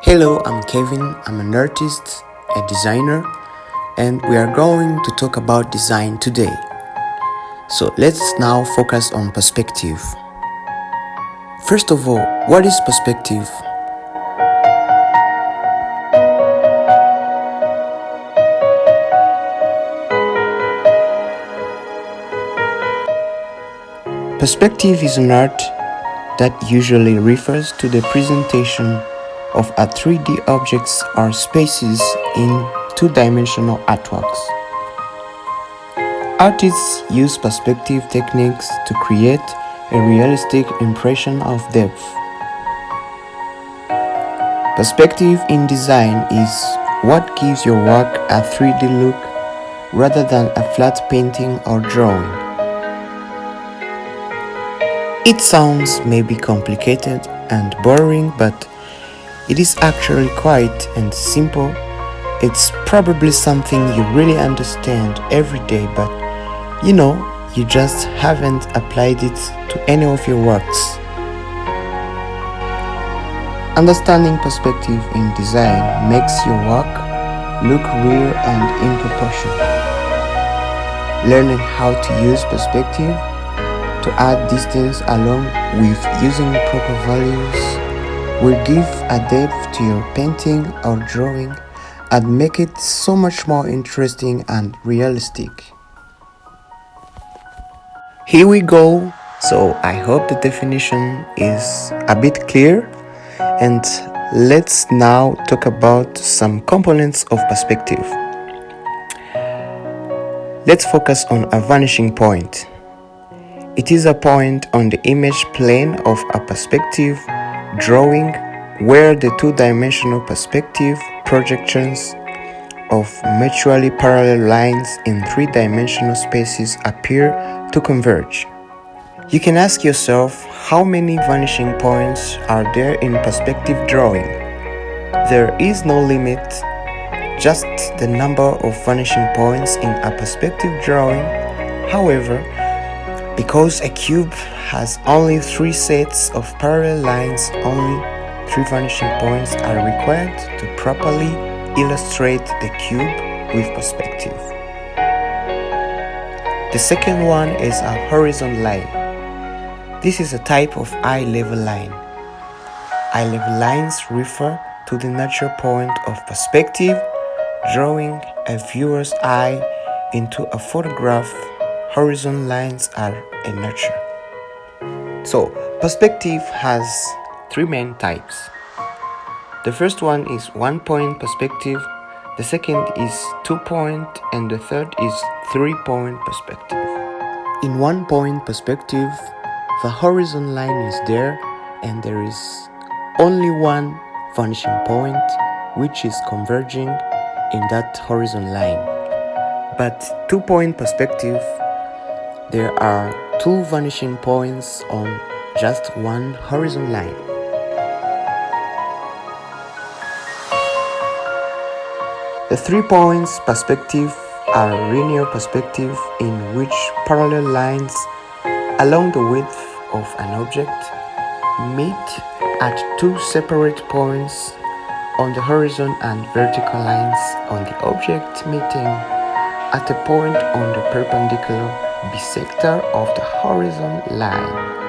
Hello, I'm Kevin. I'm an artist, a designer, and we are going to talk about design today. So let's now focus on perspective. First of all, what is perspective? Perspective is an art that usually refers to the presentation of a 3D objects or spaces in two-dimensional artworks. Artists use perspective techniques to create a realistic impression of depth. Perspective in design is what gives your work a 3D look rather than a flat painting or drawing. It sounds maybe complicated and boring, but it is actually quite and simple. It's probably something you really understand every day, but you just haven't applied it to any of your works. Understanding perspective in design makes your work look real and in proportion. Learning how to use perspective to add distance along with using proper values will give a depth to your painting or drawing and make it so much more interesting and realistic. Here we go. So I hope the definition is a bit clear, and let's now talk about some components of perspective. Let's focus on a vanishing point. It is a point on the image plane of a perspective drawing where the two-dimensional perspective projections of mutually parallel lines in three-dimensional spaces appear to converge. You can ask yourself, how many vanishing points are there in perspective drawing? There is no limit, just the number of vanishing points in a perspective drawing. However, because a cube has only 3 sets of parallel lines, only 3 vanishing points are required to properly illustrate the cube with perspective. The second one is a horizon line. This is a type of eye-level line. Eye-level lines refer to the natural point of perspective, drawing a viewer's eye into a photograph. Horizon lines are a nature. So, perspective has 3 main types. The first one is 1-point perspective, the second is 2-point, and the third is 3-point perspective. In 1-point perspective, the horizon line is there and there is only one vanishing point which is converging in that horizon line. But 2-point perspective, there are 2 vanishing points on just one horizon line. The 3 points perspective are linear perspective in which parallel lines along the width of an object meet at 2 separate points on the horizon and vertical lines on the object meeting at a point on the perpendicular bisector of the horizon line.